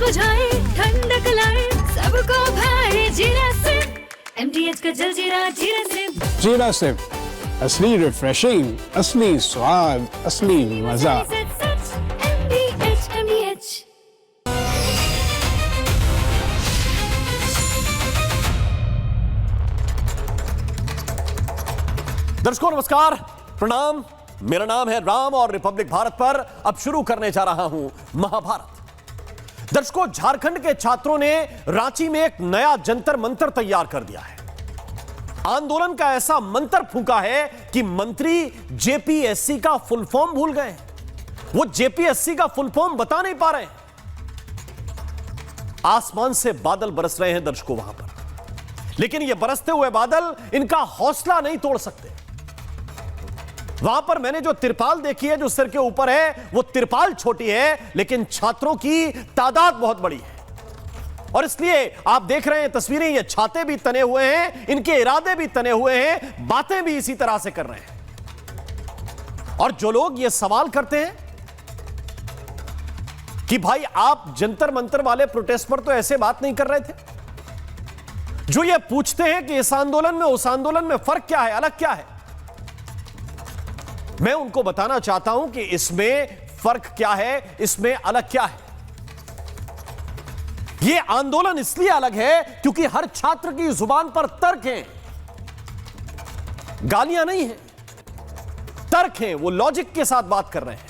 बुझाए, ठंडक लाए, सबको भाए जीरा सिप। MTH का जलजीरा जीरा सिप। जीरा सिप, असली रिफ्रेशिंग, असली स्वाद, असली मजा। MTH। दर्शकों नमस्कार, प्रणाम। मेरा नाम है राम और रिपब्लिक भारत पर अब शुरू करने जा रहा हूं महाभारत। दर्शकों, झारखंड के छात्रों ने रांची में एक नया जंतर मंतर तैयार कर दिया है। आंदोलन का ऐसा मंत्र फूंका है कि मंत्री जेपीएससी का फुल फॉर्म भूल गए। वो जेपीएससी का फुल फॉर्म बता नहीं पा रहे। आसमान से बादल बरस रहे हैं दर्शकों वहां पर, लेकिन ये बरसते हुए बादल इनका हौसला नहीं तोड़ सकते। वहां पर मैंने जो तिरपाल देखी है जो सिर के ऊपर है, वो तिरपाल छोटी है, लेकिन छात्रों की तादाद बहुत बड़ी है। और इसलिए आप देख रहे हैं तस्वीरें, ये छाते भी तने हुए हैं, इनके इरादे भी तने हुए हैं, बातें भी इसी तरह से कर रहे हैं। और जो लोग ये सवाल करते हैं कि भाई आप जंतर मंतर वाले प्रोटेस्ट पर तो ऐसे बात नहीं कर रहे थे, जो ये पूछते हैं कि इस आंदोलन में उस आंदोलन में फर्क क्या है, अलग क्या है, मैं उनको बताना चाहता हूं कि इसमें फर्क क्या है, इसमें अलग क्या है। यह आंदोलन इसलिए अलग है क्योंकि हर छात्र की जुबान पर तर्क हैं, गालियां नहीं हैं, तर्क हैं। वो लॉजिक के साथ बात कर रहे हैं।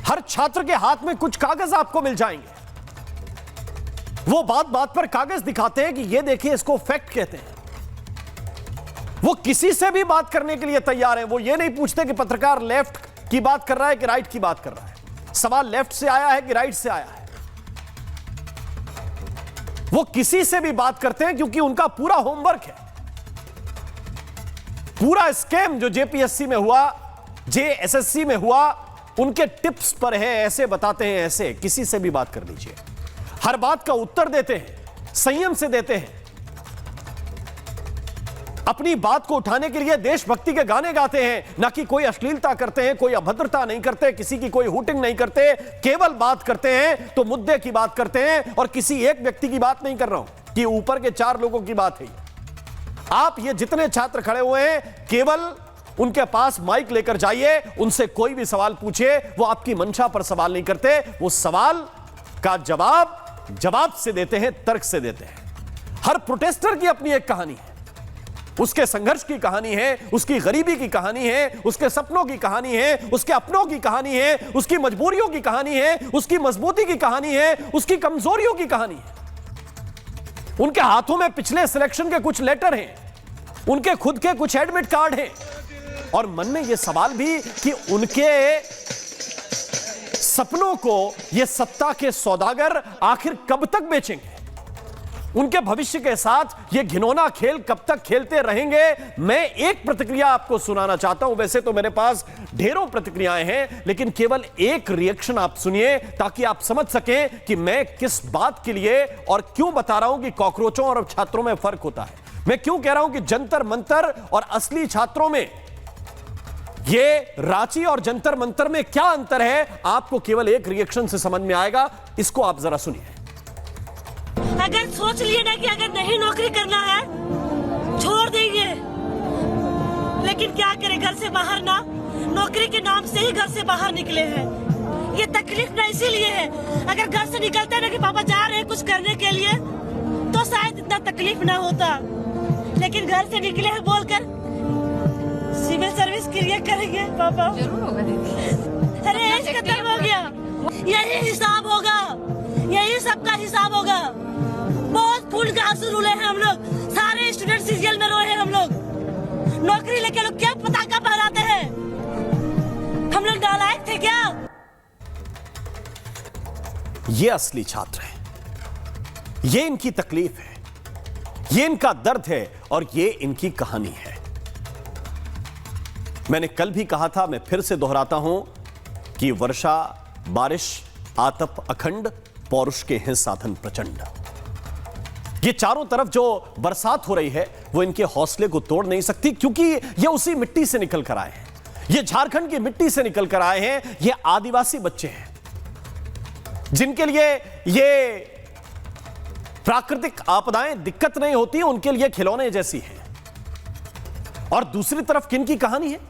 हर छात्र के हाथ में कुछ कागज आपको मिल जाएंगे। वो बात बात पर कागज दिखाते हैं कि ये देखिए, इसको फैक्ट कहते हैं। वो किसी से भी बात करने के लिए तैयार हैं। वो ये नहीं पूछते कि पत्रकार लेफ्ट की बात कर रहा है कि राइट की बात कर रहा है, सवाल लेफ्ट से आया है कि राइट से आया है। वो किसी से भी बात करते हैं क्योंकि उनका पूरा होमवर्क है। पूरा स्कैम जो जेपीएससी में हुआ, जेएसएससी में हुआ, उनके टिप्स पर है। ऐसे बताते हैं, ऐसे किसी से भी बात कर लीजिए, हर बात का उत्तर देते हैं, संयम से देते हैं। अपनी बात को उठाने के लिए देशभक्ति के गाने गाते हैं, ना कि कोई अश्लीलता करते हैं, कोई अभद्रता नहीं करते, किसी की कोई हुटिंग नहीं करते। केवल बात करते हैं तो मुद्दे की बात करते हैं, और किसी एक व्यक्ति की बात नहीं कर रहा हूं कि ऊपर के 4 लोगों की बात है। आप ये जितने छात्र खड़े हुए हैं, केवल उनके पास माइक लेकर जाइए, उनसे कोई भी सवाल पूछिए। वो आपकी मंशा पर सवाल नहीं करते, वो सवाल का जवाब से देते हैं, तर्क से देते हैं। हर प्रोटेस्टर की अपनी एक कहानी है, उसके संघर्ष की कहानी है, उसकी गरीबी की कहानी है, उसके सपनों की कहानी है, उसके अपनों की कहानी है, उसकी मजबूरियों की कहानी है, उसकी मजबूती की कहानी है, उसकी कमजोरियों की कहानी है। उनके हाथों में पिछले सिलेक्शन के कुछ लेटर हैं, उनके खुद के कुछ एडमिट कार्ड हैं, और मन में यह सवाल भी कि उनके सपनों को ये सत्ता के सौदागर आखिर कब तक बेचेंगे। उनके भविष्य के साथ ये घिनौना खेल कब तक खेलते रहेंगे। मैं एक प्रतिक्रिया आपको सुनाना चाहता हूं। वैसे तो मेरे पास ढेरों प्रतिक्रियाएं हैं, लेकिन केवल एक रिएक्शन आप सुनिए ताकि आप समझ सकें कि मैं किस बात के लिए और क्यों बता रहा हूं कि कॉकरोचों और छात्रों में फर्क होता है। मैं क्यों कह रहा हूं कि जंतर मंतर और असली छात्रों में, ये रांची और जंतर मंतर में क्या अंतर है, आपको केवल एक रिएक्शन से समझ में आएगा। इसको आप जरा सुनिए। अगर सोच लिए ना कि अगर नहीं नौकरी करना है छोड़ देंगे, लेकिन क्या करें, घर से बाहर ना, नौकरी के नाम से ही घर से बाहर निकले हैं। ये तकलीफ ना इसीलिए है, अगर घर से निकलते ना कि पापा जा रहे हैं कुछ करने के लिए, तो शायद इतना तकलीफ ना होता। लेकिन घर से निकले हैं बोलकर सिविल सर्विस क्लियर करेंगे पापा, जरूर होगा दीदी। अरे एज खत्म हो गया, यही हिसाब होगा, यही सबका हिसाब होगा। बहुत खून के आंसू रुले हैं हम लोग, सारे स्टूडेंट सीरियल में रोए हैं हम लोग। नौकरी लेके लोग क्या पताका फहराते हैं, हम लोग नालायक थे क्या? ये असली छात्र हैं, ये इनकी तकलीफ है, ये इनका दर्द है, और ये इनकी कहानी है। मैंने कल भी कहा था, मैं फिर से दोहराता हूं कि वर्षा, बारिश, आतप अखंड, पौरुष के हैं साधन प्रचंड। ये चारों तरफ जो बरसात हो रही है वो इनके हौसले को तोड़ नहीं सकती, क्योंकि ये उसी मिट्टी से निकल कर आए हैं। ये झारखंड की मिट्टी से निकल कर आए हैं। ये आदिवासी बच्चे हैं जिनके लिए ये प्राकृतिक आपदाएं दिक्कत नहीं होती, उनके लिए खिलौने जैसी हैं। और दूसरी तरफ किनकी कहानी है?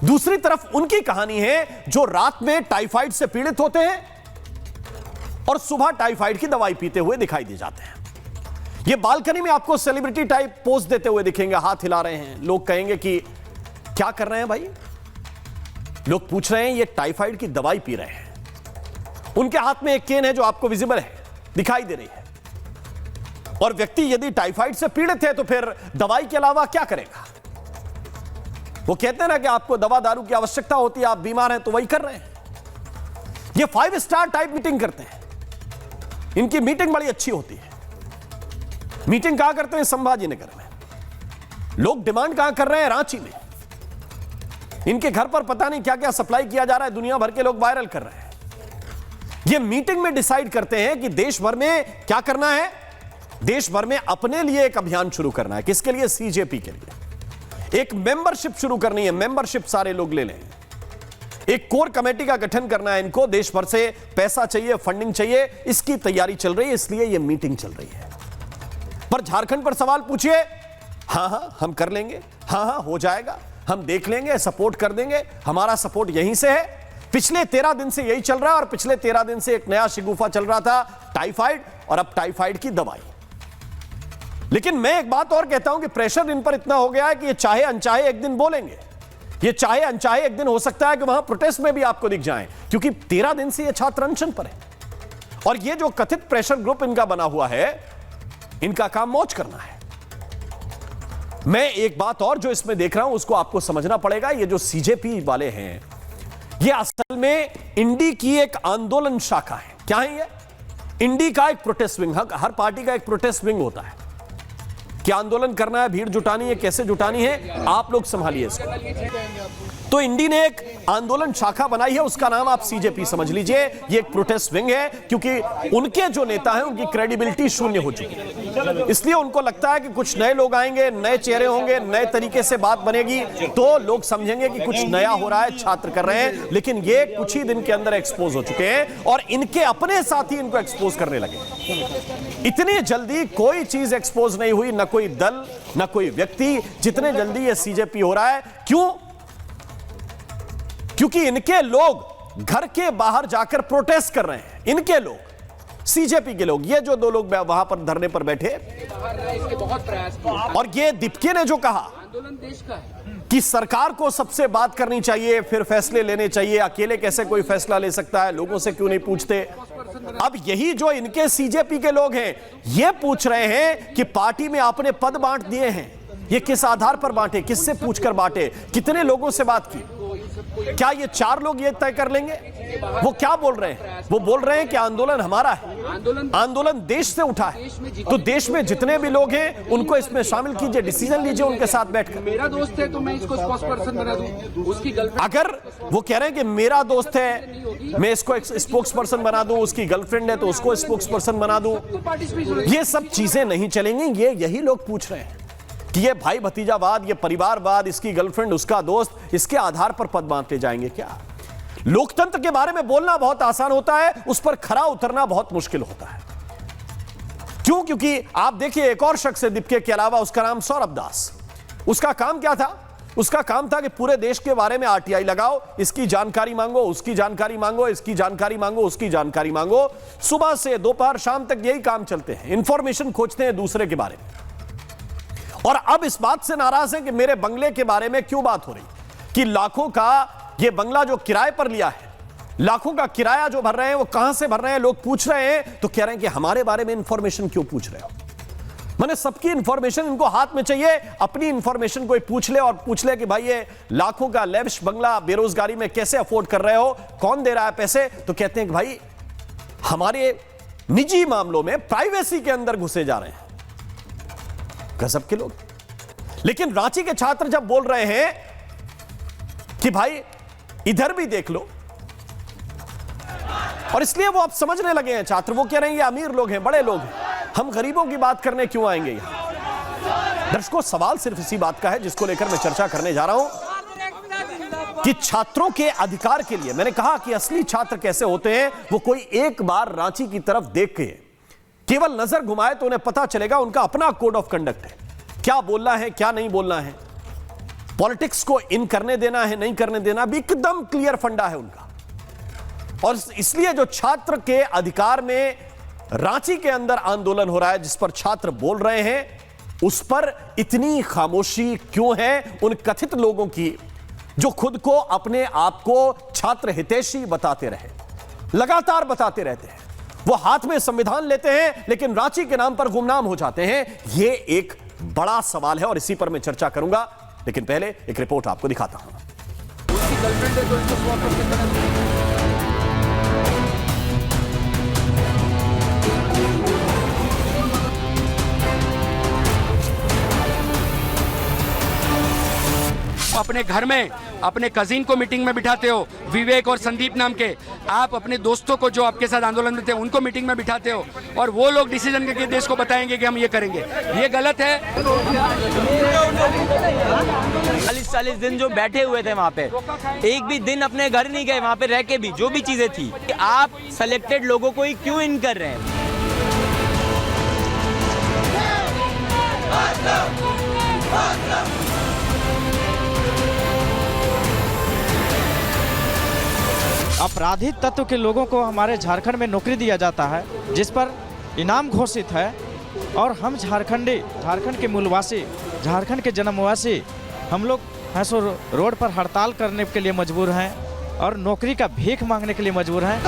दूसरी तरफ उनकी कहानी है जो रात में टाइफाइड से पीड़ित होते हैं और सुबह टाइफाइड की दवाई पीते हुए दिखाई दे जाते हैं। ये बालकनी में आपको सेलिब्रिटी टाइप पोज देते हुए दिखेंगे, हाथ हिला रहे हैं। लोग कहेंगे कि क्या कर रहे हैं भाई? लोग पूछ रहे हैं, ये टाइफाइड की दवाई पी रहे हैं। उनके हाथ में एक केन है जो आपको विजिबल है, दिखाई दे रही है। और व्यक्ति यदि टाइफाइड से पीड़ित है तो फिर दवाई के अलावा क्या करेगा? वो कहते हैं ना कि आपको दवा दारू की आवश्यकता होती है, आप बीमार हैं तो वही कर रहे हैं। ये 5 स्टार टाइप मीटिंग करते हैं। इनकी मीटिंग बड़ी अच्छी होती है। मीटिंग कहां करते हैं? संभाजी नगर में। लोग डिमांड कहां कर रहे हैं? रांची में। इनके घर पर पता नहीं क्या क्या सप्लाई किया जा रहा है, दुनिया भर के लोग वायरल कर रहे हैं। ये मीटिंग में डिसाइड करते हैं कि देश भर में क्या करना है। देश भर में अपने लिए एक अभियान शुरू करना है। किसके लिए? सीजेपी के लिए। एक मेंबरशिप शुरू करनी है। मेंबरशिप सारे लोग ले लें। एक कोर कमेटी का गठन करना है। इनको देश भर से पैसा चाहिए, फंडिंग चाहिए, इसकी तैयारी चल रही है, इसलिए यह मीटिंग चल रही है। पर झारखंड पर सवाल पूछिए, हां हम कर लेंगे, हां हो जाएगा, हम देख लेंगे, सपोर्ट कर देंगे, हमारा सपोर्ट यहीं से है। पिछले 13 दिन से यही चल रहा है। और पिछले 13 दिन से एक नया शिगुफा चल रहा था, टाइफाइड, और अब टाइफाइड की दवाई। लेकिन मैं एक बात और कहता हूं कि प्रेशर इन पर इतना हो गया है कि ये चाहे अनचाहे एक दिन बोलेंगे। ये चाहे अनचाहे एक दिन हो सकता है कि वहां प्रोटेस्ट में भी आपको दिख जाएं, क्योंकि 13 दिन से ये छात्र अनशन पर है। और ये जो कथित प्रेशर ग्रुप इनका बना हुआ है, इनका काम मौज करना है। मैं एक बात और जो इसमें देख रहा हूं उसको आपको समझना पड़ेगा। ये जो सीजेपी वाले हैं, ये असल में इंडी की एक आंदोलन शाखा है। क्या है ये? इंडी का एक प्रोटेस्ट विंग। हर पार्टी का एक प्रोटेस्ट विंग होता है। क्या आंदोलन करना है, भीड़ जुटानी है, कैसे जुटानी है, आप लोग संभालिए इसको। तो इंडी ने एक आंदोलन शाखा बनाई है, उसका नाम आप सीजेपी समझ लीजिए। ये एक प्रोटेस्ट विंग है, क्योंकि उनके जो नेता हैं उनकी क्रेडिबिलिटी शून्य हो चुकी है। इसलिए उनको लगता है कि कुछ नए लोग आएंगे, नए चेहरे होंगे, नए तरीके से बात बनेगी तो लोग समझेंगे कि कुछ नया हो रहा है, छात्र कर रहे हैं। लेकिन ये कुछ ही दिन के अंदर एक्सपोज हो चुके हैं और इनके अपने साथी इनको एक्सपोज करने लगे। इतनी जल्दी कोई चीज एक्सपोज नहीं हुई, ना कोई दल, ना कोई व्यक्ति, जितने जल्दी ये सीजेपी हो रहा है। क्यों? क्योंकि इनके लोग घर के बाहर जाकर प्रोटेस्ट कर रहे हैं। इनके लोग, सीजेपी के लोग, ये जो 2 लोग वहां पर धरने पर बैठे, और ये दीपके ने जो कहा आंदोलन देश का है कि सरकार को सबसे बात करनी चाहिए, फिर फैसले लेने चाहिए, अकेले कैसे कोई फैसला ले सकता है, लोगों से क्यों नहीं पूछते। अब यही जो इनके सीजेपी के लोग हैं, ये पूछ रहे हैं कि पार्टी में आपने पद बांट दिए हैं, ये किस आधार पर बांटे, किससे पूछकर बांटे, कितने लोगों से बात की, क्या ये 4 लोग ये तय कर लेंगे? वो क्या बोल रहे हैं? वो बोल रहे हैं कि आंदोलन हमारा है, आंदोलन देश से उठा है, तो देश में जितने भी लोग हैं उनको इसमें शामिल कीजिए, डिसीजन लीजिए उनके साथ बैठकर। मेरा दोस्त है तो मैं इसको स्पोक्सपर्सन बना दूं, उसकी गर्लफ्रेंड, अगर वो कह रहे हैं कि मेरा दोस्त है मैं इसको स्पोक्सपर्सन बना दूं, उसकी गर्लफ्रेंड है तो उसको स्पोक्सपर्सन बना दूं, ये सब चीजें नहीं चलेंगी। ये यही लोग पूछ रहे हैं कि ये भाई भतीजावाद, ये परिवारवाद, इसकी गर्लफ्रेंड, उसका दोस्त, इसके आधार पर पद बांटते जाएंगे क्या? लोकतंत्र के बारे में बोलना बहुत आसान होता है, उस पर खरा उतरना बहुत मुश्किल होता है। क्यों? क्योंकि आप देखिए, एक और शख्स है दीपके के अलावा, उसका नाम सौरभ दास। उसका काम क्या था? उसका काम था कि पूरे देश के बारे में आरटीआई लगाओ, इसकी जानकारी मांगो, उसकी जानकारी मांगो, इसकी जानकारी मांगो, उसकी जानकारी मांगो। सुबह से दोपहर शाम तक यही काम चलते हैं, इंफॉर्मेशन खोजते हैं दूसरे के बारे में। और अब इस बात से नाराज है कि मेरे बंगले के बारे में क्यों बात हो रही, कि लाखों का ये बंगला जो किराए पर लिया है, लाखों का किराया जो भर रहे हैं वो कहां से भर रहे हैं, लोग पूछ रहे हैं। तो कह रहे हैं कि हमारे बारे में इंफॉर्मेशन क्यों पूछ रहे हो? माने सबकी इंफॉर्मेशन इनको हाथ में चाहिए, अपनी इंफॉर्मेशन कोई पूछ ले और पूछ ले कि भाई ये लाखों का लेविश बंगला बेरोजगारी में कैसे अफोर्ड कर रहे हो, कौन दे रहा है पैसे? तो कहते हैं कि भाई हमारे निजी मामलों में प्राइवेसी के अंदर घुसे जा रहे हैं। गजब के लोग। लेकिन रांची के छात्र जब बोल रहे हैं कि भाई इधर भी देख लो, और इसलिए वो अब समझने लगे हैं छात्र, वो कह रहे हैं ये अमीर लोग हैं, बड़े लोग हैं, हम गरीबों की बात करने क्यों आएंगे यहां? दर्शकों, सवाल सिर्फ इसी बात का है जिसको लेकर मैं चर्चा करने जा रहा हूं। कि छात्रों के अधिकार के लिए, मैंने कहा कि असली छात्र कैसे होते हैं, वो कोई एक बार रांची की तरफ देख के केवल नजर घुमाए तो उन्हें पता चलेगा। उनका अपना कोड ऑफ कंडक्ट है, क्या बोलना है क्या नहीं बोलना है, पॉलिटिक्स को इन करने देना है नहीं करने देना भी एकदम क्लियर फंडा है उनका। और इसलिए जो छात्र के अधिकार में रांची के अंदर आंदोलन हो रहा है, जिस पर छात्र बोल रहे हैं, उस पर इतनी खामोशी क्यों है उन कथित लोगों की जो खुद को अपने आप को छात्र हितैषी बताते रहे, लगातार बताते रहते हैं। वो हाथ में संविधान लेते हैं लेकिन रांची के नाम पर गुमनाम हो जाते हैं। ये एक बड़ा सवाल है और इसी पर मैं चर्चा करूंगा, लेकिन पहले एक रिपोर्ट आपको दिखाता हूं। उसकी गर्लफ्रेंड है तो उसको स्वॉप करके बना। अपने घर में अपने कजिन को मीटिंग में बिठाते हो, विवेक और संदीप नाम के, आप अपने दोस्तों को जो आपके साथ आंदोलन में थे उनको मीटिंग में बिठाते हो और वो लोग डिसीजन करके देश को बताएंगे कि हम ये करेंगे। ये गलत है। 40 दिन जो बैठे हुए थे वहाँ पे, एक भी दिन अपने घर नहीं गए, वहाँ पे रह के भी जो भी चीजें थी, आप सेलेक्टेड लोगों को ही क्यों इन कर रहे हैं? आपराधिक तत्व के लोगों को हमारे झारखंड में नौकरी दिया जाता है, जिस पर इनाम घोषित है, और हम झारखंडी, झारखंड के मूलवासी, झारखंड के जन्मवासी, हम लोग हैं सो रोड पर हड़ताल करने के लिए मजबूर हैं और नौकरी का भीख मांगने के लिए मजबूर हैं।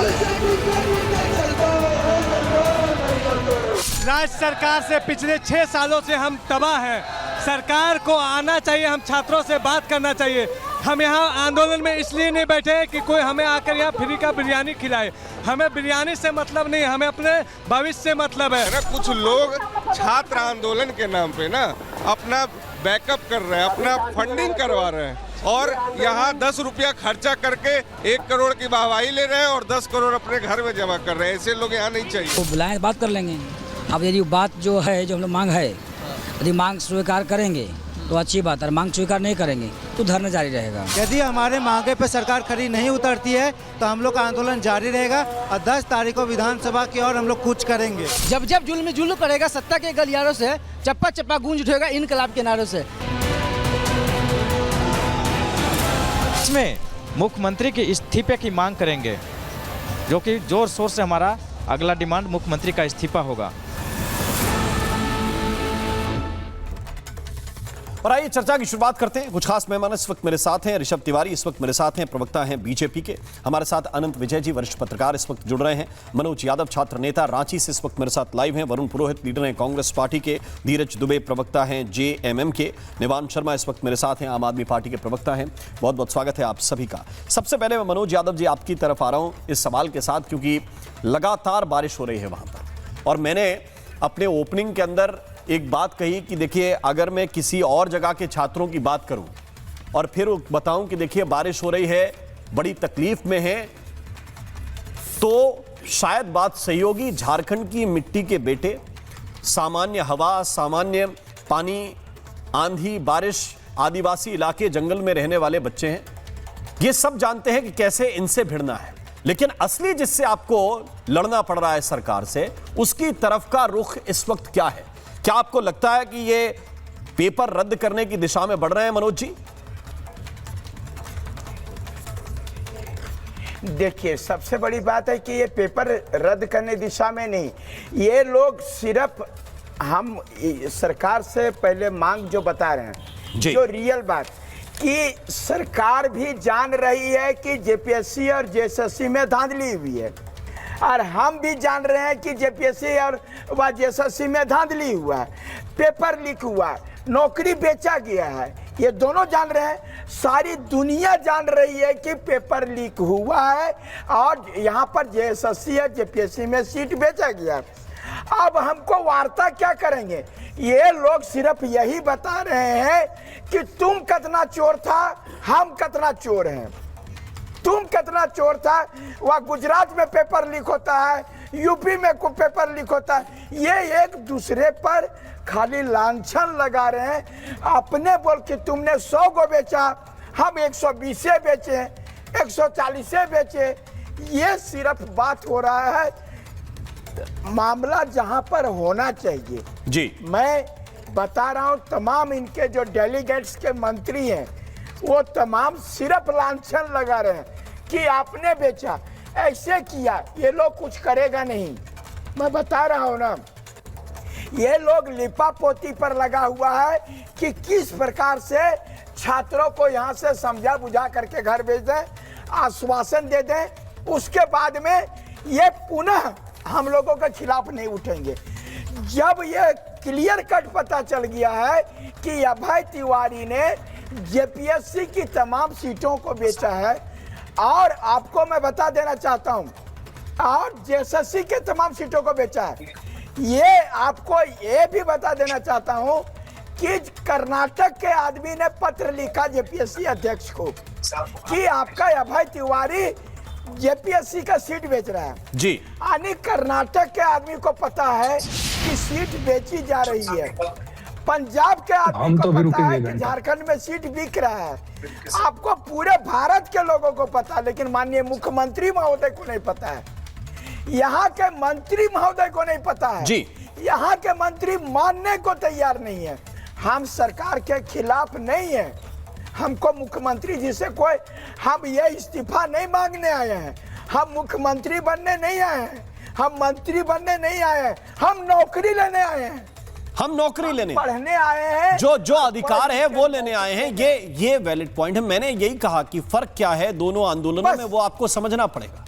राज्य सरकार से पिछले 6 सालों से हम तबाह हैं। सरकार को आना चाहिए, हम छात्रों से बात करना चाहिए। हम यहाँ आंदोलन में इसलिए नहीं बैठे हैं कि कोई हमें आकर यहाँ फ्री का बिरयानी खिलाए। हमें बिरयानी से मतलब नहीं, हमें अपने भविष्य से मतलब है ना। कुछ लोग छात्र आंदोलन के नाम पे ना अपना बैकअप कर रहे हैं, अपना फंडिंग करवा रहे हैं और यहाँ 10 रुपया खर्चा करके 1 करोड़ की वाहवाही ले रहे हैं और 10 करोड़ अपने घर में जमा कर रहे हैं। ऐसे लोग यहाँ नहीं चाहिए। तो बुलाएं, बात कर लेंगे। अब यदि बात जो है, जो हम लोग मांग है, यदि मांग स्वीकार करेंगे तो अच्छी बात है, मांग स्वीकार नहीं करेंगे तो धरना जारी रहेगा। यदि हमारे मांगे पे सरकार खरी नहीं उतरती है तो हम लोग का आंदोलन जारी रहेगा और 10 तारीख को विधानसभा की ओर हम लोग कूच करेंगे। जब जब जुल्म करेगा सत्ता के गलियारों से, चप्पा चप्पा गूंज उठेगा इनकलाब के नारों से। इसमें मुख्यमंत्री के इस्तीफे की मांग करेंगे, जो कि जोर शोर से हमारा अगला डिमांड मुख्यमंत्री का इस्तीफा होगा। और आइए चर्चा की शुरुआत करते हैं। कुछ खास मेहमान इस वक्त मेरे साथ हैं। ऋषभ तिवारी इस वक्त मेरे साथ हैं, प्रवक्ता हैं बीजेपी के। हमारे साथ अनंत विजय जी, वरिष्ठ पत्रकार, इस वक्त जुड़ रहे हैं। मनोज यादव, छात्र नेता, रांची से इस वक्त मेरे साथ लाइव हैं। वरुण पुरोहित, लीडर हैं कांग्रेस पार्टी के। धीरज दुबे, प्रवक्ता हैं जेएमएम के। निवान शर्मा इस वक्त मेरे साथ हैं, आम आदमी पार्टी के प्रवक्ता हैं। बहुत बहुत स्वागत है आप सभी का। सबसे पहले मैं मनोज यादव जी आपकी तरफ आ रहा हूं इस सवाल के साथ, क्योंकि लगातार बारिश हो रही है वहां पर, और मैंने अपने ओपनिंग के अंदर एक बात कही कि देखिए, अगर मैं किसी और जगह के छात्रों की बात करूं और फिर बताऊं कि देखिए बारिश हो रही है, बड़ी तकलीफ में है, तो शायद बात सही होगी। झारखंड की मिट्टी के बेटे, सामान्य हवा, सामान्य पानी, आंधी, बारिश, आदिवासी इलाके, जंगल में रहने वाले बच्चे हैं, ये सब जानते हैं कि कैसे इनसे भिड़ना है। लेकिन असली जिससे आपको लड़ना पड़ रहा है सरकार से, उसकी तरफ का रुख इस वक्त क्या है? क्या आपको लगता है कि ये पेपर रद्द करने की दिशा में बढ़ रहे हैं मनोज जी? देखिए, सबसे बड़ी बात है कि ये पेपर रद्द करने दिशा में नहीं, ये लोग सिर्फ हम सरकार से पहले मांग जो बता रहे हैं, जो रियल बात कि सरकार भी जान रही है कि जेपीएससी और जेएसएससी में धांधली हुई है, और हम भी जान रहे हैं कि जेपीएससी और जेएसएससी में धांधली हुआ है, पेपर लीक हुआ है, नौकरी बेचा गया है, ये दोनों जान रहे हैं। सारी दुनिया जान रही है कि पेपर लीक हुआ है और यहाँ पर जेएसएससी और जेपीएससी में सीट बेचा गया। अब हमको वार्ता क्या करेंगे? ये लोग सिर्फ यही बता रहे हैं कि तुम कितना चोर था, हम कितना चोर हैं। तुम कितना चोर था, वह गुजरात में पेपर लीक होता है, यूपी में पेपर लीक होता है, ये एक दूसरे पर खाली लांछन लगा रहे हैं। अपने बोल के तुमने 100 को बेचा, हम 120 बेचे, 140 बेचे। ये सिर्फ बात हो रहा है मामला जहां पर होना चाहिए। जी मैं बता रहा हूं तमाम इनके जो डेलीगेट्स के मंत्री हैं वो तमाम सिर्फ लांछन लगा रहे हैं कि आपने बेचा, ऐसे किया। ये लोग कुछ करेगा नहीं, मैं बता रहा हूं ना। ये लोग लिपा पोती पर लगा हुआ है कि किस प्रकार से छात्रों को यहाँ से समझा बुझा करके घर भेज दें, आश्वासन दे दें, उसके बाद में ये पुनः हम लोगों के खिलाफ नहीं उठेंगे। जब ये क्लियर कट पता चल गया है कि अभय तिवारी ने जेपीएससी की तमाम सीटों को बेचा है, और आपको मैं बता देना चाहता हूं, और जेएसएससी के तमाम सीटों को बेचा है। ये आपको ये भी बता देना चाहता हूं कि कर्नाटक के आदमी ने पत्र लिखा जेपीएससी अध्यक्ष को कि आपका अभय तिवारी जेपीएससी का सीट बेच रहा है जी। यानी कर्नाटक के आदमी को पता है कि सीट बेची जा रही है। पंजाब के आदमी को पता है कि झारखंड में सीट बिक रहा है। आपको पूरे भारत के लोगों को पता है, लेकिन माननीय मुख्यमंत्री महोदय को नहीं पता है, यहाँ के मंत्री महोदय को नहीं पता है जी। यहाँ के मंत्री मानने को तैयार नहीं है। हम सरकार के खिलाफ नहीं है, हमको मुख्यमंत्री जी से कोई, हम ये इस्तीफा नहीं मांगने आए हैं, हम मुख्यमंत्री बनने नहीं आए हैं, हम मंत्री बनने नहीं आए हैं, हम नौकरी लेने आए हैं। हम नौकरी लेने, पढ़ने आए हैं, जो अधिकार है वो लेने आए हैं। ये वैलिड पॉइंट है। मैंने यही कहा कि फर्क क्या है दोनों आंदोलनों में, वो आपको समझना पड़ेगा।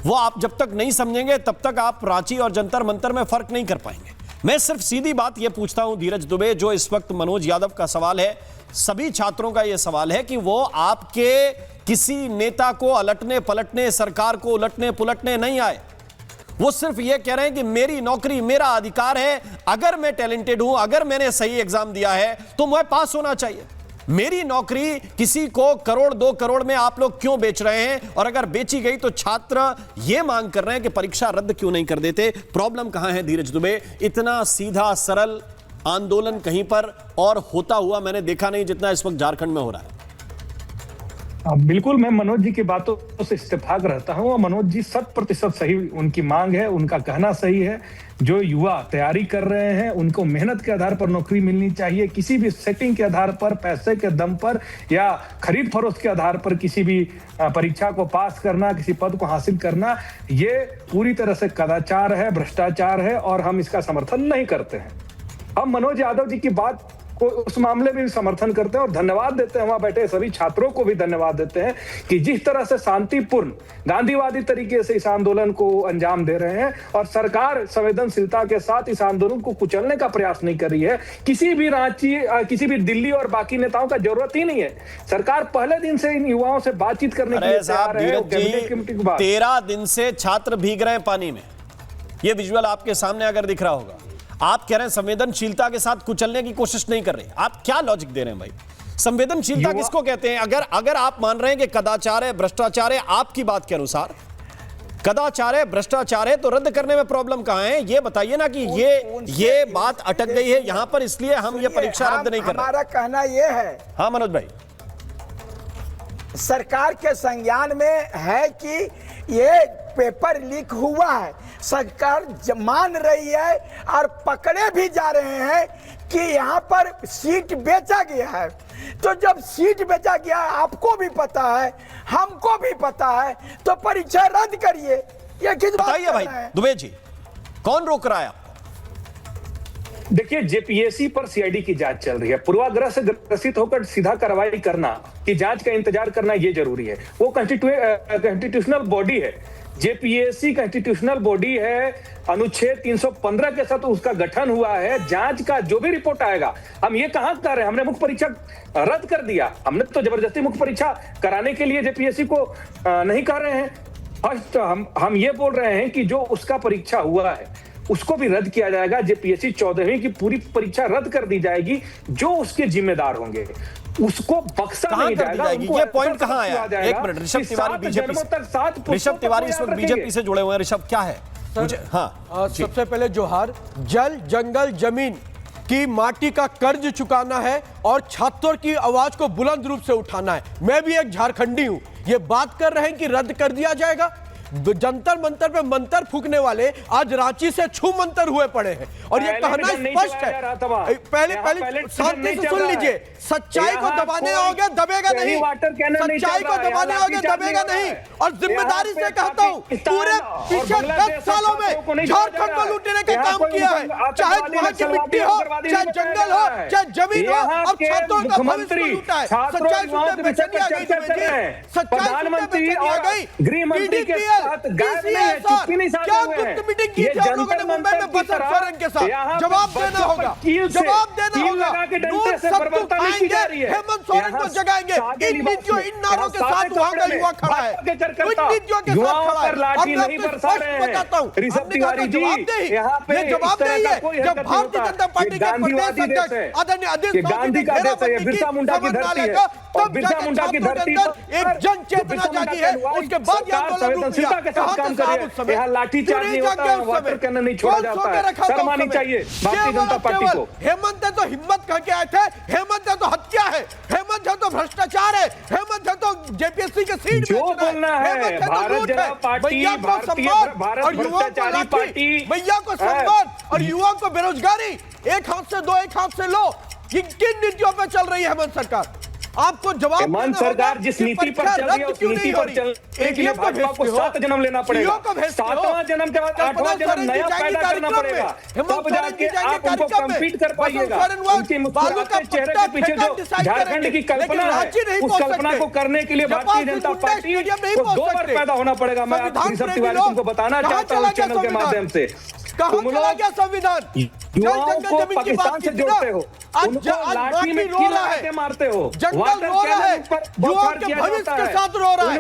वो आप जब तक नहीं समझेंगे तब तक आप रांची और जंतर मंतर में फर्क नहीं कर पाएंगे। मैं सिर्फ सीधी बात ये पूछता हूं धीरज दुबे, जो इस वक्त मनोज यादव का सवाल है, सभी छात्रों का यह सवाल है कि वो आपके किसी नेता को अलटने पलटने, सरकार को उलटने पुलटने नहीं आए। वो सिर्फ ये कह रहे हैं कि मेरी नौकरी मेरा अधिकार है, अगर मैं टैलेंटेड हूं, अगर मैंने सही एग्जाम दिया है तो मुझे पास होना चाहिए। मेरी नौकरी किसी को करोड़ 2 करोड़ में आप लोग क्यों बेच रहे हैं? और अगर बेची गई तो छात्र ये मांग कर रहे हैं कि परीक्षा रद्द क्यों नहीं कर देते? प्रॉब्लम कहां है धीरज दुबे? इतना सीधा सरल आंदोलन कहीं पर और होता हुआ मैंने देखा नहीं जितना इस वक्त झारखंड में हो रहा है। बिल्कुल, मैं मनोज जी की बातों से इत्तेफाक रहता हूं, और मनोज जी 100% सही उनकी मांग है, उनका कहना सही है। जो युवा तैयारी कर रहे हैं उनको मेहनत के आधार पर नौकरी मिलनी चाहिए, किसी भी सेटिंग के आधार पर, पैसे के दम पर या खरीद फरोख्त के आधार पर किसी भी परीक्षा को पास करना, किसी पद को हासिल करना, ये पूरी तरह से कदाचार है, भ्रष्टाचार है, और हम इसका समर्थन नहीं करते हैं। हम मनोज यादव जी की बात को उस मामले में भी समर्थन करते हैं और धन्यवाद देते हैं, वहां बैठे सभी छात्रों को भी धन्यवाद देते हैं कि जिस तरह से शांतिपूर्ण गांधीवादी तरीके से इस आंदोलन को अंजाम दे रहे हैं, और सरकार संवेदनशीलता के साथ इस आंदोलन को कुचलने का प्रयास नहीं कर रही है। किसी भी रांची, किसी भी दिल्ली और बाकी नेताओं का जरूरत ही नहीं है। सरकार पहले दिन से इन युवाओं से बातचीत करने के लिए तैयार है। 13 दिन से छात्र भीग रहे हैं पानी में, ये विजुअल आपके सामने अगर दिख रहा होगा। आप कह रहे हैं संवेदनशीलता के साथ कुचलने की कोशिश नहीं कर रहे। आप क्या लॉजिक दे रहे हैं भाई? संवेदनशीलता किसको कहते हैं? अगर आप मान रहे हैं कि कदाचार है, भ्रष्टाचार है, आपकी बात के अनुसार कदाचार है, भ्रष्टाचार है, तो रद्द करने में प्रॉब्लम कहां है? ये बताइए ना कि ये बात अटक गई है यहां पर, इसलिए हम ये परीक्षा रद्द नहीं कर रहे। हमारा कहना यह है, हाँ मनोज भाई, सरकार के संज्ञान में है कि ये पेपर लीक हुआ है, सरकार मान रही है और पकड़े भी जा रहे हैं कि यहाँ पर सीट बेचा गया है। तो जब सीट बेचा गया, आपको भी पता है, हमको भी पता है, तो परीक्षा रद्द करिए। ये किस बात बताइए भाई दुबे जी, कौन रोक रहा है आपको? देखिए, जेपीएससी पर सीआईडी की जांच चल रही है। पूर्वाग्रह से ग्रसित होकर सीधा कार्रवाई करना, कि जांच का इंतजार करना, ये जरूरी है। वो कॉन्स्टिट्यूशनल बॉडी है, जेपीएससी कॉन्स्टिट्यूशनल बॉडी है। अनुच्छेद 315 के साथ उसका गठन हुआ है। जांच का जो भी रिपोर्ट आएगा, हम ये कहां कर रहे हैं? हमने मुख्य परीक्षा रद्द कर दिया, हमने तो जबरदस्ती मुख्य परीक्षा कराने के लिए जेपीएससी को नहीं कर रहे हैं। फर्स्ट हम ये बोल रहे हैं कि जो उसका परीक्षा हुआ है उसको भी रद्द किया जाएगा। जेपीएससी 14वीं की पूरी परीक्षा रद्द कर दी जाएगी। जो उसके जिम्मेदार होंगे उसको बख्शा नहीं जाएगा। ये पॉइंट कहां आया? एक मिनट, ऋषभ तिवारी बीजेपी से, ऋषभ तिवारी इस वक्त बीजेपी से जुड़े हुए हैं। ऋषभ, क्या है? हाँ, सबसे पहले जोहार। जल, जंगल, जमीन कि माटी का कर्ज चुकाना है और छात्रों की आवाज को बुलंद रूप से उठाना है। मैं भी एक झारखंडी हूं। ये बात कर रहे हैं कि रद्द कर दिया जाएगा। जंतर मंतर पे मंतर फूकने वाले आज रांची से छू मंतर हुए पड़े हैं और ये कहना स्पष्ट है। पहले शांति से सुन लीजिए, सच्चाई को दबाने आओगे दबेगा नहीं, सच्चाई को दबाने आओगे दबेगा नहीं। और जिम्मेदारी से कहता हूं, पूरे पिछले 10 सालों में झारखंड को लूटने का काम किया है, चाहे वहां की मिट्टी हो, चाहे जंगल हो, चाहे जमीन हो, और छात्रों का भविष्य को लूटा है। सच्चाई सुनते बेचैनी आ गई, सच्चाई सुनते बेचैनी आ गई। गृह मंत्री के क्या गुप्त मीटिंग की थी आप लोगों ने मुंबई में बसंत सोरेन के साथ? जवाब देना होगा, जवाब देना होगा। नूर सत्तू खाएंगे, हेमंत सोरेन को जगाएंगे। इन नीतियों, इन नारों के साथ वहां का युवा खड़ा है, इन नीतियों के साथ खड़ा है। और मैं आपको स्पष्ट बताता हूं, हमने कहा जवाब दे ही, ये जवाब नहीं है। जब भारतीय जनता पार्टी के प्रदेश अध्यक्ष आदरणीय अधीर चौधरी ने घेराबंदी की, समझ डालेगा, तब जाकर छात्रों के अंदर एक जन चेतना जागी है। उसके बाद ये आंदोलन रुक गया। काम करे, यहाँ लाठीचार्ज नहीं होता है, वाटर कैनन नहीं छोड़ा जाता है। शर्म आनी चाहिए भारतीय जनता पार्टी को। हेमंत है तो हिम्मत कह के आए थे, हेमंत है तो हत्या है, हेमंत है तो भ्रष्टाचार है, हेमंत है तो जेपीएससी के सीट जो बोलना है। भारत जनता पार्टी भारत भ्रष्टाचारी पार्टी, भैया को सम्मान और युवाओं को बेरोजगारी। एक हाथ से दो, एक हाथ से लो। ये किन नीतियों पे चल रही है हेमंत सरकार? आपको जवाब हेमंत सरकार जिस नीति पर चल रही है, उस नीति पर चलने के लिए भाजपा को 7 जन्म लेना पड़ेगा। 7वां जन्म के बाद 8वां जन्म नया पैदा करना पड़ेगा, तब जाके आप उनको कम्पीट कर पाइएगा। उनकी मुस्कुराते चेहरे के पीछे जो झारखंड की कल्पना है, उस कल्पना को करने के लिए भारतीय जनता पार्टी को 2 बार पैदा होना पड़ेगा। मैं ऋषभ तिवारी तुमको बताना चाहता हूँ चैनल के माध्यम से। तुम लोग संविधान युवाओं को पाकिस्तान से जोड़ते हो, उनको लाठी में खिला मारते हो, जंगल रो रहा है, युवाओं के भविष्य के साथ रो रहा है।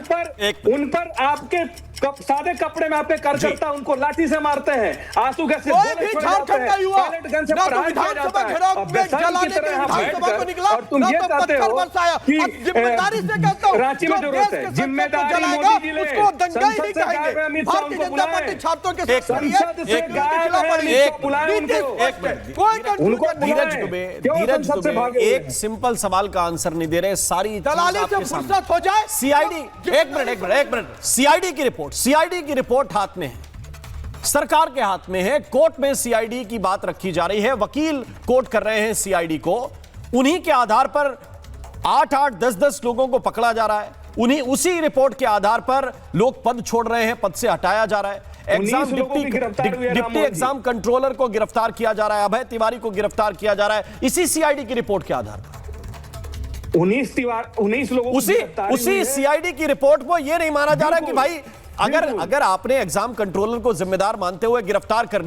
उन पर आपके सादे कपड़े में आपके कार्यकर्ता उनको लाठी से मारते हैं, आंसू गैस से झारखंड का युवा ना तो विधानसभा घेराव में जलाने के विधानसभा को निकला, और तुम ये कहते हो कि जिम्मेदारी से कहता हूं, रांची में जरूरत है, जिम्मेदारी मोदी जी ले, उसको दंगाई नहीं कहेंगे। भारतीय जनता पार्टी छात्रों के साथ संसद से गायब है, बुलाए उनको। धीरज दुबे एक सिंपल सवाल का आंसर नहीं दे रहे, सारी दलाली से फुर्सत हो जाए। सीआईडी, एक मिनट, सीआईडी की रिपोर्ट हाथ में है, सरकार के हाथ में है, कोर्ट में सीआईडी की बात रखी जा रही है, वकील कोर्ट कर रहे हैं सीआईडी को। उन्हीं के आधार पर 8-8, 10-10 लोगों को पकड़ा जा रहा है, उसी रिपोर्ट के आधार पर लोग पद छोड़ रहे हैं, पद से हटाया जा रहा है। डिप्टी एग्जाम कंट्रोलर को गिरफ्तार किया जा रहा है, अभय तिवारी को गिरफ्तार किया जा रहा है, इसी सीआईडी की रिपोर्ट के आधार पर। 19 लोगों उसी सीआईडी की रिपोर्ट को यह नहीं माना जा रहा कि भाई अगर आपने एग्जाम कंट्रोलर को जिम्मेदार मानते हुए गिरफ्तार कर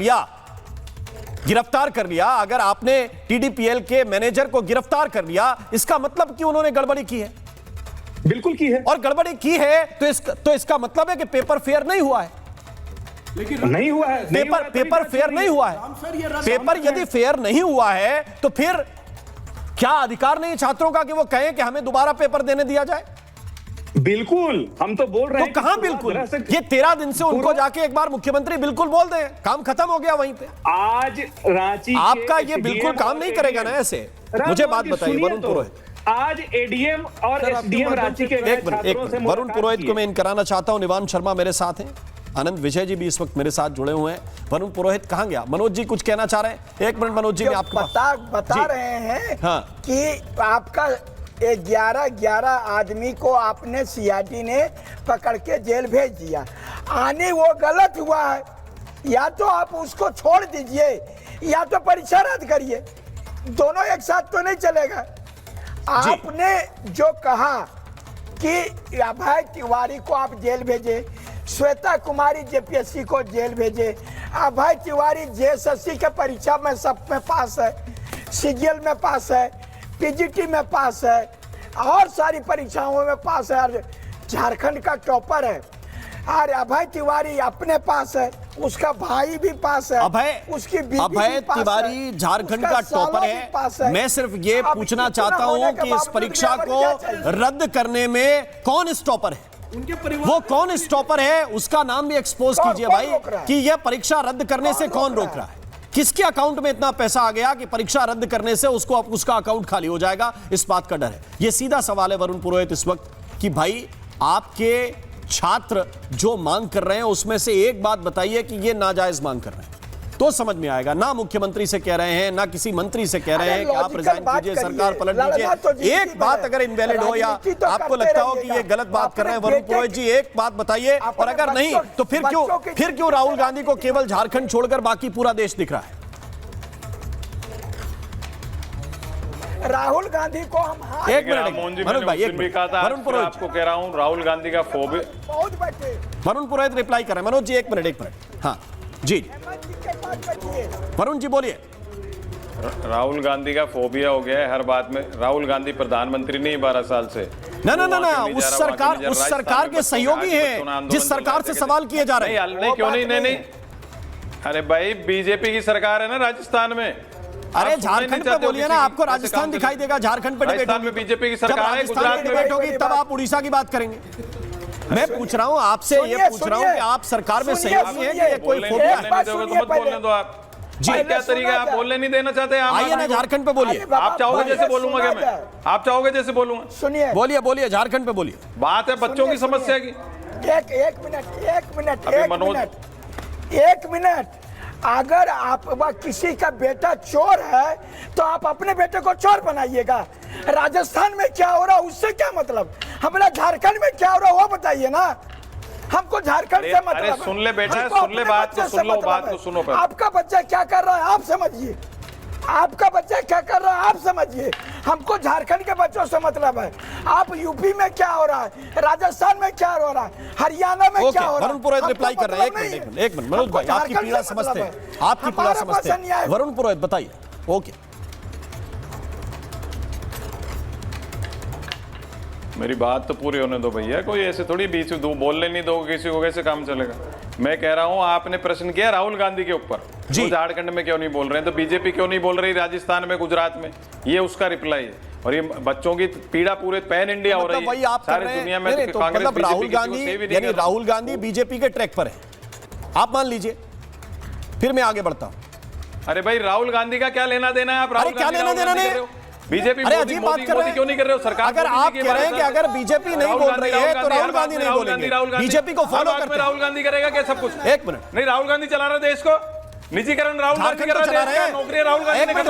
लिया, अगर आपने टीडीपीएल के मैनेजर को गिरफ्तार कर लिया, इसका मतलब कि उन्होंने गड़बड़ी की है। बिल्कुल की है, और गड़बड़ी की है तो इसका मतलब है कि पेपर फेयर नहीं हुआ है। लेकिन नहीं हुआ है, पेपर फेयर नहीं हुआ है। पेपर यदि फेयर नहीं हुआ है तो फिर क्या अधिकार नहीं छात्रों का कि वो कहें कि हमें दोबारा पेपर देने दिया जाए? बिल्कुल, हम तो बोल रहे हैं। तो कहां बिल्कुल? ये 13 दिन से उनको जाके एक बार मुख्यमंत्री बिल्कुल बोल दें, काम खत्म हो गया वहीं पे। आज रांची आपका ये बिल्कुल काम नहीं करेगा ना ऐसे। मुझे बात बताइए वरुण पुरोहित, आज एडीएम और एसडीएम रांची के वरुण पुरोहित को मैं इन कराना चाहता हूं। निवान शर्मा मेरे साथ हैं, आनंद विजय जी भी इस वक्त मेरे साथ जुड़े हुए हैं। वरुण पुरोहित कहां गया? मनोज जी कुछ कहना चाह रहे हैं? 1 मिनट मनोज जी, मैं आपको बता रहे हैं कि आपका 11 आदमी को आपने सीआईडी ने पकड़ के जेल भेज दिया। आने वो गलत हुआ है, या तो आप उसको छोड़ दीजिए या तो परीक्षा रद्द करिए, दोनों एक साथ तो नहीं चलेगा। आपने जो कहा कि अभय तिवारी को आप जेल भेजे, श्वेता कुमारी जेपीएससी को जेल भेजे, अभय तिवारी जेएसएससी के परीक्षा में सब में पास है, सीजीएल में पास है, पीजीटी में पास है, और सारी परीक्षाओं में पास है, और झारखंड का टॉपर है। और अभय तिवारी अपने पास है, उसका भाई भी पास है, उसकी अभय तिवारी झारखंड का टॉपर है। मैं सिर्फ ये पूछना चाहता हूं कि इस परीक्षा को रद्द करने में कौन स्टॉपर है? वो कौन स्टॉपर है उसका नाम भी एक्सपोज कीजिए भाई, कि यह परीक्षा रद्द करने से कौन रोक रहा है? किसके अकाउंट में इतना पैसा आ गया कि परीक्षा रद्द करने से उसको उसका अकाउंट खाली हो जाएगा, इस बात का डर है। यह सीधा सवाल है वरुण पुरोहित इस वक्त कि भाई आपके छात्र जो मांग कर रहे हैं उसमें से एक बात बताइए कि ये नाजायज मांग कर रहे हैं, तो समझ में आएगा। ना मुख्यमंत्री से कह रहे हैं, ना किसी मंत्री से कह रहे हैं कि आप रिजाइन कीजिए, सरकार पलट दीजिए। एक बात अगर इनवैलिड हो या आपको लगता हो कि ये गलत बात कर रहे हैं वरुण पुरोहित जी, एक बात बताइए। और अगर नहीं तो फिर क्यों राहुल गांधी को केवल झारखंड छोड़कर बाकी पूरा देश दिख रहा है? राहुल गांधी को हम एक मिनट मनोज भाई, एक मिनट वरुण पुरोहित आपको कह रहा हूं राहुल गांधी का फोबिया। वरुण पुरोहित रिप्लाई कर रहे हैं। मनोज जी एक मिनट। हाँ जी वरुण जी बोलिए। राहुल गांधी का फोबिया हो गया है हर बात में। राहुल गांधी प्रधानमंत्री नहीं 12 साल से। ना उस सरकार के सहयोगी हैं जिस सरकार से सवाल किए जा रहे हैं। नहीं क्यों नहीं। अरे भाई बीजेपी की सरकार है ना राजस्थान में। अरे झारखंड पे बोलिए ना, आपको राजस्थान दिखाई देगा। झारखंड पे डिबेट होगी, बीजेपी की सरकार है। गुजरात में डिबेट होगी तब आप उड़ीसा की बात करेंगे। मैं पूछ रहा हूँ आपसे, ये पूछ रहा हूँ कि आप सरकार में सहयोगी हैं कि ये कोई फोबिया है? मत बोलने दो आप जी। क्या तरीका आप बोलने नहीं देना चाहते? आइए ना झारखंड पे बोलिए। आप चाहोगे जैसे बोलूंगा क्या मैं? आप चाहोगे जैसे बोलूंगा? सुनिए, बोलिए झारखंड पे बोलिए। बात है बच्चों की समस्या की। एक मिनट। अगर आप किसी का बेटा चोर है तो आप अपने बेटे को चोर बनाइएगा। राजस्थान में क्या हो रहा है उससे क्या मतलब? हमारा झारखंड में क्या हो रहा है वो बताइए ना। हमको झारखंड से मतलब। अरे सुन ले बेटा, सुन ले बात को, सुन लो बात को, सुनो। आपका बच्चा क्या कर रहा है आप समझिए। आपका बच्चा क्या कर रहा है आप समझिए। हमको झारखंड के बच्चों से मतलब है। आप यूपी में क्या हो रहा है, राजस्थान में क्या हो रहा है, हरियाणा में क्या हो रहा है? वरुण पुरोहित रिप्लाई कर रहे हैं। एक मिनट मनोज भाई, आपकी पीड़ा समझते हैं, आपकी पीड़ा समझते हैं। वरुण पुरोहित बताइए। ओके, मेरी बात तो पूरी होने दो भैया। कोई ऐसे थोड़ी बीच में बोलने नहीं दो किसी को, कैसे काम चलेगा? मैं कह रहा हूं आपने प्रश्न किया राहुल गांधी के ऊपर, तो झारखंड में क्यों नहीं बोल रहे हैं, तो बीजेपी क्यों नहीं बोल रही राजस्थान में, गुजरात में? ये उसका रिप्लाई है। और ये बच्चों की पीड़ा पूरे पैन इंडिया हो रही है, सारी दुनिया में। मतलब राहुल गांधी बीजेपी के ट्रैक पर है, आप मान लीजिए। फिर मैं आगे बढ़ता हूं। अरे भाई राहुल गांधी का क्या लेना देना है? आप राहुल क्या लेना देना नहीं? बीजेपी अजीब बात कर रहे हैं। क्यों नहीं कर रहे हो सरकार? अगर आप कह रहे हैं कि अगर बीजेपी नहीं बोल रही है तो राहुल गांधी नहीं बोलेंगे, बीजेपी को फॉलो करते हैं। राहुल गांधी करेगा क्या सब कुछ? एक मिनट, नहीं राहुल गांधी चला रहे देश को, निजीकरण राहुल गांधी कर रहे हैं, नौकरियां राहुल गांधी ने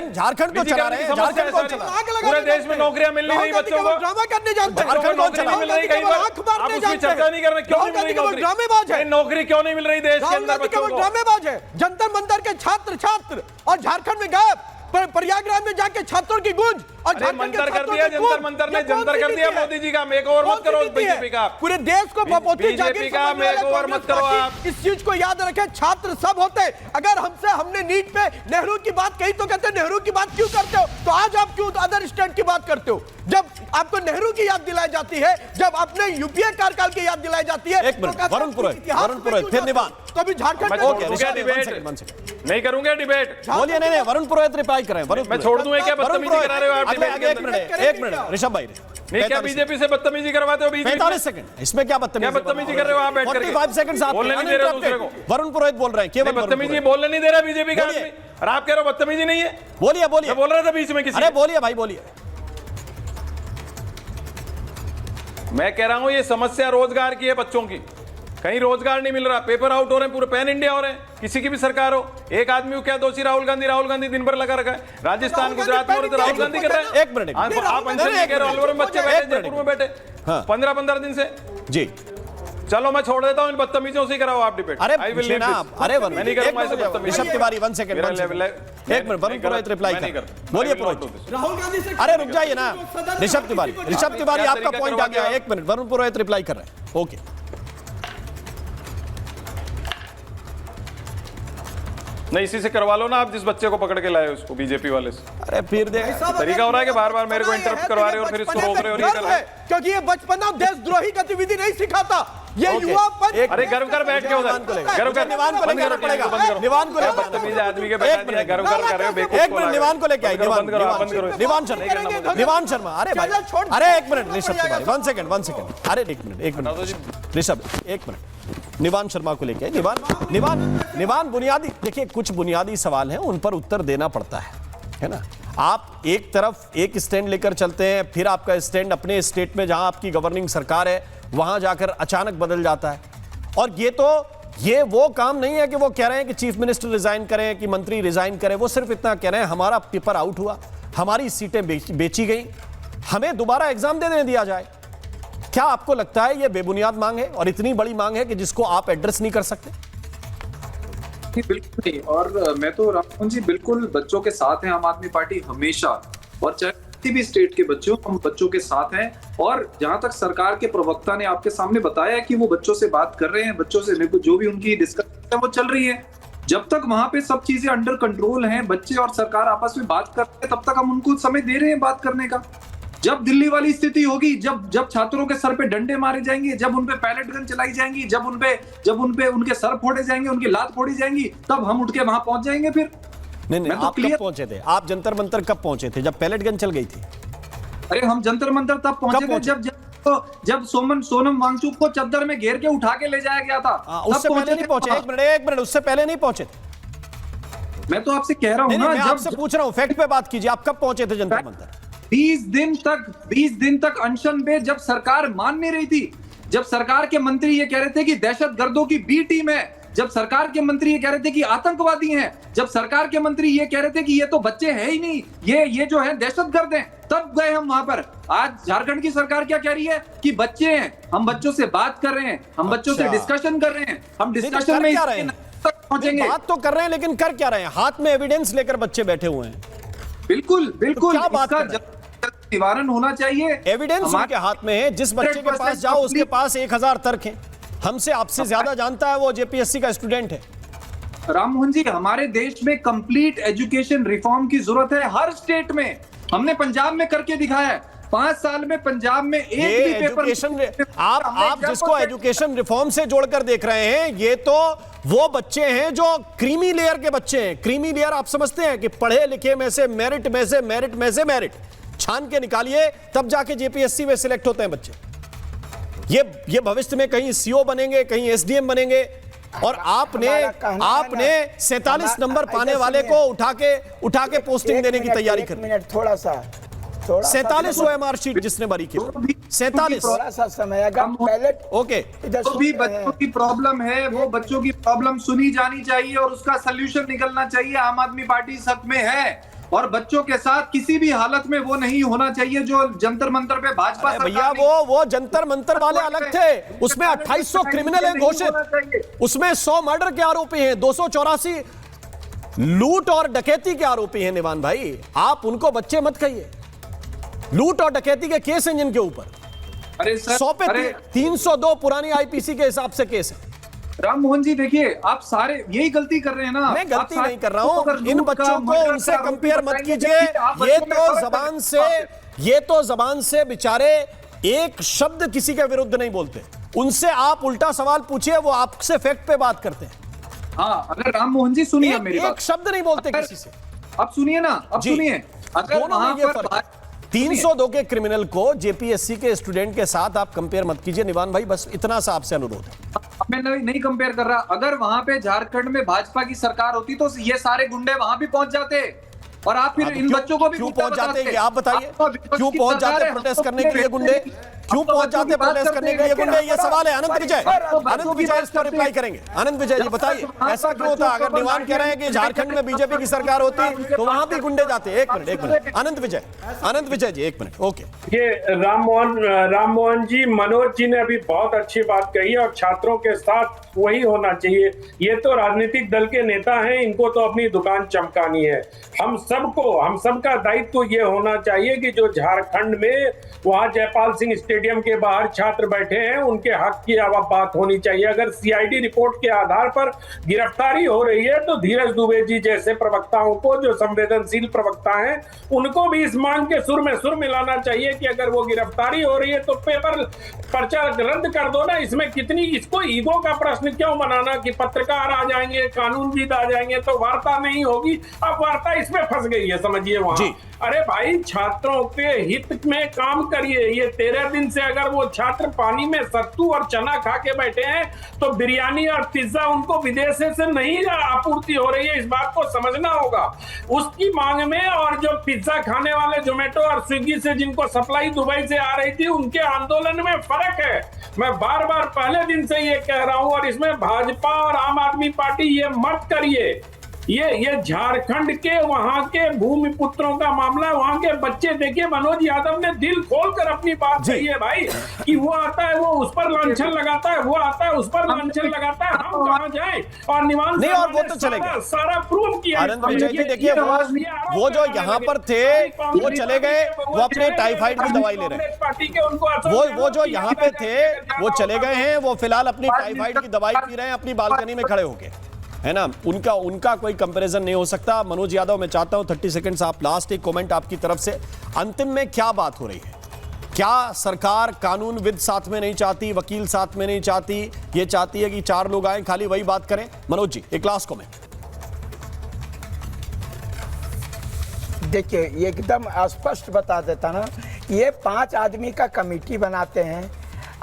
झारखंड तो चला रहे हैं। झारखंड कौन चला? पूरे देश में नौकरियां मिल नहीं रही बच्चों को। ड्रामा करने जानते हैं। झारखंड कौन चला? मिल रही कहीं पर आप उसकी चर्चा नहीं कर रहे। क्यों नहीं मिल रही नौकरी? ड्रामेबाज है। नौकरी क्यों नहीं मिल रही देश के अंदर बच्चों को? ड्रामेबाज है। जंतर मंतर के छात्र और झारखंड में गायब। प्रयागराज में जाके छात्रों की गूंज और मंतर कर दिया। जंतर मंतर ने जंतर कर दिया मोदी जी का। मेक ओवर मत करो बीजेपी का। पूरे देश को बीजेपी का मेक ओवर मत करो आप। इस चीज को याद रखें, छात्र सब होते हैं। अगर हमने नीट पे नेहरू की बात कही तो कहते नेहरू की बात क्यों करते हो? तो आज आप क्यों अदर स्टेट की बात करते हो? जब आपको नेहरू की याद दिलाई जाती है, जब अपने यूपीए कार्यकाल की याद दिलाई जाती है, वरुण पुरोहित फिर निवान। तो अभी झारखंड नहीं करूंगा डिबेट। बोलिए। नहीं वरुण पुरोहित रिप्लाई कर रहे हैं। मैं छोड़ दूं क्या बदतमीजी करा रहे हो आप? एक मिनट ऋषभ भाई, नहीं क्या बीजेपी से बदतमीजी करवाते हो? 45 सेकंड, इसमें क्या बदतमीजी कर रहे हो आप? बैठ करके 45 सेकंड आप बोलने नहीं दे रहे दूसरे को। वरुण पुरोहित बोल रहे हैं, केवल बदतमीजी बोलने नहीं दे रहा बीजेपी का आदमी, और आप कह रहे हो बदतमीजी नहीं है। बोलिए बोल रहा था बीच में किसी। अरे बोलिए भाई बोलिए। मैं कह रहा हूं ये समस्या रोजगार की है, बच्चों की। कहीं रोजगार नहीं मिल रहा, पेपर आउट हो रहे हैं, पूरे पैन इंडिया हो रहे हैं। किसी की भी सरकार हो, एक आदमी को क्या दोषी? राहुल गांधी दिन भर लगा रखा है। राजस्थान गुजरात में हो रहे तो राहुल गांधी कर रहे हैं। एक मिनट, आप अलवर में बच्चे बैठे, जयपुर में बैठे 15-15 दिन से जी। चलो मैं छोड़ देता हूं इन बदतमीजों से, कराओ आप डिबेट। अरे मैं नहीं करूंगा ऐसे बदतमीजी। ऋषभ तिवारी 1 सेकंड, एक मिनट। वरुण पुरोहित रिप्लाई कर। बोलिए पुरोहित। राहुल गांधी से अरे रुक जाइए ना ऋषभ तिवारी आपका पॉइंट आ गया। एक मिनट, वरुण पुरोहित रिप्लाई कर रहे हैं। ओके, नहीं इसी से करवा लो ना आप, जिस बच्चे को पकड़ के लाए उसको बीजेपी वाले से। अरे फिर देख तरीका हो रहा है कि बार बार मेरे को इंटरप्ट करवा रहे हो और फिर इसको रोक रहे हो और ये कर रहे हैं। क्योंकि ये बचपना देशद्रोही गतिविधि नहीं सिखाता। ये युवापन। अरे गर्व कर बैठ के उधर, गर्व कर। निवान को लेकर पड़ेगा, निवान को बदतमीज आदमी के बैठा दिया, गर्व कर रहे हो बेवकूफ। एक मिनट, निवान को लेके आइए। निवान शर्मा। अरे भाई, अरे एक मिनट ऋषभ तिवारी 1 सेकंड। अरे एक मिनट ऋषभ, एक मिनट। निवान शर्मा को लेके निवान बुनियादी, देखिए कुछ बुनियादी सवाल हैं, उन पर उत्तर देना पड़ता है ना। आप एक तरफ एक स्टैंड लेकर चलते हैं, फिर आपका स्टैंड अपने स्टेट में जहां आपकी गवर्निंग सरकार है वहां जाकर अचानक बदल जाता है। और ये वो काम नहीं है कि वो कह रहे हैं कि चीफ मिनिस्टर रिजाइन करें, कि मंत्री रिजाइन करें। वो सिर्फ इतना कह रहे हैं हमारा पेपर आउट हुआ, हमारी सीटें बेची गई, हमें दोबारा एग्जाम देने दिया जाए। क्या आपको लगता है ये बेबुनियाद मांग है और इतनी बड़ी मांग है कि जिसको आप एड्रेस नहीं कर सकते? बिल्कुल नहीं। और मैं तो राममोहन जी बिल्कुल बच्चों के साथ हैं आम आदमी पार्टी हमेशा, और चाहे किसी भी स्टेट के बच्चों, हम बच्चों के साथ हैं। और जहां तक सरकार के प्रवक्ता ने आपके सामने बताया कि वो बच्चों से बात कर रहे हैं, बच्चों से जो भी उनकी डिस्कशन है वो चल रही है। जब तक वहां पे सब चीजें अंडर कंट्रोल हैं, बच्चे और सरकार आपस में बात कर रहे हैं, तब तक हम उनको समय दे रहे हैं बात करने का। जब दिल्ली वाली स्थिति होगी, जब छात्रों के सर पे डंडे मारे जाएंगे, जब उनपे पैलेट गन चलाई जाएंगी, जब उनपे उनके सर फोड़े जाएंगे, उनकी लात फोड़ी जाएंगी, तब हम उठ के वहां पहुंच जाएंगे। फिर नहीं, आप कब पहुंचे थे? आप जंतर मंतर कब पहुंचे थे? जब पैलेट गन चल गई थी? अरे हम जंतर मंतर तब पहुंचे थे जब सोनम वांगचुक को चद्दर में घेर के उठा के ले जाया गया था। उससे पहले नहीं पहुंचे? एक मिनट, उससे पहले नहीं पहुंचे थे? मैं तो आपसे कह रहा हूं ना, मैं आपसे पूछ रहा हूं, फैक्ट पे बात कीजिए। आप कब पहुंचे थे जंतर मंतर? 20 दिन तक अनशन पे, जब सरकार मान नहीं रही थी, जब सरकार के मंत्री ये कह रहे थे कि दहशतगर्दों की बी टीम है, जब सरकार के मंत्री ये कह रहे थे कि आतंकवादी हैं, जब सरकार के मंत्री ये कह रहे थे कि ये तो बच्चे हैं ही नहीं, ये जो है दहशतगर्द हैं, तब गए हम वहां पर। आज झारखंड की सरकार क्या कह रही है कि बच्चे हैं, हम बच्चों से बात कर रहे हैं, हम बच्चों से डिस्कशन कर रहे हैं, हम डिस्कशन में पहुंचेंगे। बात तो कर रहे हैं, लेकिन कर क्या रहे हैं? हाथ में एविडेंस लेकर बच्चे बैठे हुए हैं। बिल्कुल क्या बात कर, निवारण होना चाहिए। एविडेंस उनके हाथ में है। जिस बच्चे के पास जाओ उसके पास 1000 तर्क हैं। हमसे आपसे ज्यादा जानता है वो, जेपीएससी का स्टूडेंट है। राममोहन जी, हमारे देश में कंप्लीट एजुकेशन रिफॉर्म की जरूरत है, हर स्टेट में। हमने पंजाब में करके दिखाया है, 5 साल में पंजाब में एक भी पेपर। आप जिसको एजुकेशन रिफॉर्म से जोड़कर देख रहे हैं, ये तो वो बच्चे हैं जो क्रीमी लेयर के बच्चे हैं। क्रीमी लेयर आप समझते हैं कि पढ़े लिखे में से मेरिट मेरिट छान के निकालिए, तब जाके जेपीएससी में सिलेक्ट होते हैं बच्चे। ये भविष्य में कहीं सीओ बनेंगे, कहीं एसडीएम बनेंगे। और आपने 47 नंबर पाने वाले को उठा के पोस्टिंग देने की तैयारी कर। थोड़ा सा 47 OMR शीट जिसने भरी की, 47 थोड़ा सा समय पहले। ओके, जो भी बच्चों की प्रॉब्लम है, वो बच्चों की प्रॉब्लम सुनी जानी चाहिए और उसका सोल्यूशन निकलना चाहिए। आम आदमी पार्टी सच में है, और बच्चों के साथ किसी भी हालत में वो नहीं होना चाहिए जो जंतर मंतर पे भाजपा सरकार। भैया वो जंतर मंतर वाले अलग थे, उसमें 2800 क्रिमिनल हैं घोषित, उसमें 100 मर्डर के आरोपी हैं, 284 लूट और डकैती के आरोपी हैं। निवान भाई, आप उनको बच्चे मत कहिए। लूट और डकैती के केस हैं जिनके ऊपर। अरे 100 पे 302 पुरानी आईपीसी के हिसाब से केस है। राममोहन जी, देखिए आप सारे यही गलती कर रहे हैं ना। मैं गलती नहीं कर रहा हूं। इन बच्चों को उनसे कंपेयर मत कीजिए। ये तो जबान से बेचारे एक शब्द किसी के विरुद्ध नहीं बोलते। उनसे आप उल्टा सवाल पूछिए, वो आपसे फैक्ट पे बात करते हैं। हाँ, अगर राममोहन जी सुनिए मेरी बात, एक शब्द नहीं बोलते किसी से। अब सुनिए ना, अब सुनिए, अगर वहां पर 302 के क्रिमिनल को जेपीएससी के स्टूडेंट के साथ आप कंपेयर मत कीजिए। निवान भाई, बस इतना सा आपसे अनुरोध है। मैं नहीं कंपेयर कर रहा। अगर वहां पे झारखंड में भाजपा की सरकार होती तो ये सारे गुंडे वहां भी पहुंच जाते, और आप फिर इन बच्चों को भी क्यों पहुंच जाते हैं? आप बताइए, क्यों पहुंच जाते प्रोटेस्ट करने के लिए गुंडे? क्यों पहुंच जाते प्रोटेस्ट करने के लिए गुंडे? ये सवाल है। आनंद विजय इस पर रिप्लाई करेंगे। आनंद विजय जी बताइए, ऐसा क्यों होता? अगर निवान कह रहे हैं कि झारखंड में बीजेपी की सरकार होती तो वहां भी गुंडे जाते। एक मिनट आनंद विजय जी, एक मिनट। ओके, ये राममोहन जी, मनोज जी ने अभी बहुत अच्छी बात कही, और छात्रों के साथ वही होना चाहिए। ये तो राजनीतिक दल के नेता हैं, इनको तो अपनी दुकान चमकानी है। हम सबका दायित्व ये होना चाहिए कि जो झारखंड में वहां जयपाल सिंह स्टेडियम के बाहर छात्र बैठे हैं, उनके हक की बात होनी चाहिए। अगर सीआईडी रिपोर्ट के आधार पर गिरफ्तारी हो रही है तो धीरज दुबे जी जैसे प्रवक्ताओं को, जो संवेदनशील प्रवक्ता हैं, उनको भी इस मांग के सुर में सुर मिलाना चाहिए कि अगर वो गिरफ्तारी हो रही है तो पर्चा रद्द कर दो ना। इसमें कितनी, इसको ईगो का प्रश्न क्यों बनाना कि पत्रकार आ जाएंगे, कानूनविद आ जाएंगे तो वार्ता नहीं होगी। अब वार्ता इसमें फंस गई है, समझिए वहां। अरे भाई, छात्रों के हित में काम करिए। ये 13 दिन दिन से अगर वो छात्र पानी में सत्तू और चना खा के बैठे हैं तो बिरयानी और पिज्जा उनको विदेश से नहीं आपूर्ति हो रही है, इस बात को समझना होगा। उसकी मांग में और जो पिज्जा खाने वाले जोमेटो और स्विगी से जिनको सप्लाई दुबई से आ रही थी उनके आंदोलन में फर्क है। मैं बार बार पहले दिन से ये कह रहा हूं और इसमें भाजपा और आम आदमी पार्टी ये मत करिए। ये झारखंड के वहां के भूमि पुत्रों का मामला, वहां के बच्चे देखिए, मनोज यादव ने दिल खोलकर अपनी बात कही है भाई, कि वो आता है वो उस पर लांछन लगाता है, वो आता है उस पर लांछन लगाता है, हम कहां जाए? और निवान नहीं, और वो तो चलेगा, सारा प्रूव किया। आनंद विजय जी देखिए, वो जो यहाँ पर थे वो चले गए, वो अपने टाइफाइड की दवाई ले रहे हैं। वो जो यहाँ पे थे वो चले गए हैं, वो फिलहाल अपनी टाइफाइड की दवाई पी रहे हैं अपनी बालकनी में खड़े होके, है ना। उनका कोई कंपैरिजन नहीं हो सकता। मनोज यादव, मैं चाहता हूं 30 सेकंड्स आप लास्ट एक कमेंट आपकी तरफ से। अंतिम में क्या बात हो रही है? क्या सरकार कानूनविद साथ में नहीं चाहती, वकील साथ में नहीं चाहती, ये चाहती है कि 4 लोग आए खाली वही बात करें? मनोज जी, एक लास्ट कमेंट। देखिए, एकदम स्पष्ट बता देता ना, ये 5 आदमी का कमेटी बनाते हैं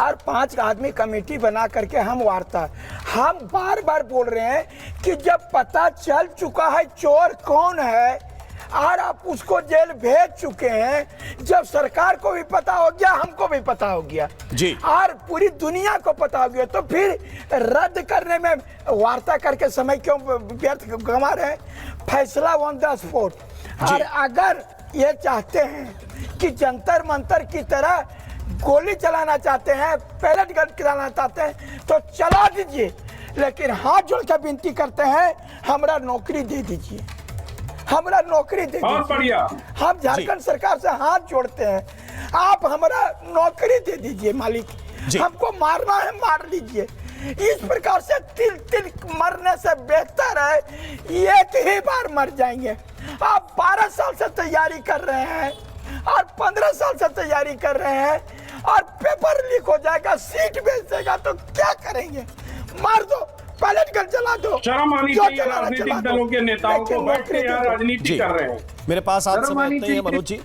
और 5 आदमी कमेटी बना करके हम बार बार बोल रहे हैं कि जब पता चल चुका है चोर कौन है और आप उसको जेल भेज चुके हैं, जब सरकार को भी पता हो गया, हमको भी पता हो गया जी, और पूरी दुनिया को पता हो गया, तो फिर रद्द करने में वार्ता करके समय क्यों व्यर्थ गंवा रहे हैं? फैसला ऑन द स्पॉट। और अगर ये चाहते हैं कि जंतर मंतर की तरह गोली चलाना चाहते हैं, पैलेट गन चलाना चाहते हैं, तो चला दीजिए, लेकिन हाथ जोड़ के विनती करते हैं, हमरा नौकरी दे दीजिए, हमरा नौकरी दे दीजिए। हम झारखंड सरकार से हाथ जोड़ते हैं, आप हमरा नौकरी दे दीजिए मालिक, हमको मारना है मार लीजिए। इस प्रकार से तिल तिल मरने से बेहतर है एक ही बार मर जाएंगे। आप 12 साल से तैयारी कर रहे हैं और 15 साल से तैयारी कर रहे हैं और पेपर लीक हो जाएगा, सीट बेच देगा, तो क्या करेंगे? मार दो, पैलेट गन चला दो। शर्म आनी चाहिए राजनीतिक दलों के नेताओं को, बैठ के यहाँ राजनीति कर रहे हैं। मेरे पास आज समय नहीं है मनोज जी,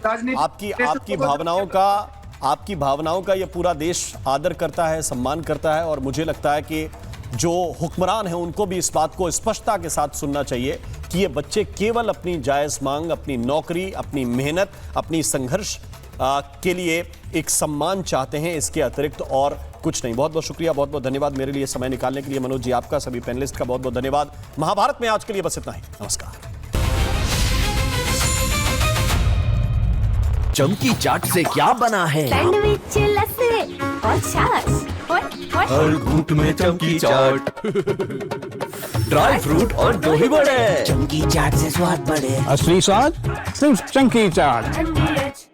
आपकी भावनाओं का ये पूरा देश आदर करता है, सम्मान करता है, और मुझे लगता है कि जो हुक्मरान हैं उनको भी इस बात को स्पष्टता के साथ सुनना चाहिए कि ये बच्चे केवल अपनी जायज मांग, अपनी नौकरी, अपनी मेहनत, अपनी संघर्ष के लिए एक सम्मान चाहते हैं, इसके अतिरिक्त और कुछ नहीं। बहुत बहुत शुक्रिया, बहुत बहुत धन्यवाद मेरे लिए समय निकालने के लिए मनोज जी, आपका, सभी पैनलिस्ट का बहुत बहुत धन्यवाद। महाभारत में आज के लिए बस इतना ही, नमस्कार। चमकी चाट से क्या बना है? सैंडविच, लस्सी और छाछ और हर घूंट में चमकी चाट, ड्राई फ्रूट और दही बड़े, चमकी चाट से स्वाद बढ़े। असली स्वाद सिर्फ चमकी चाट।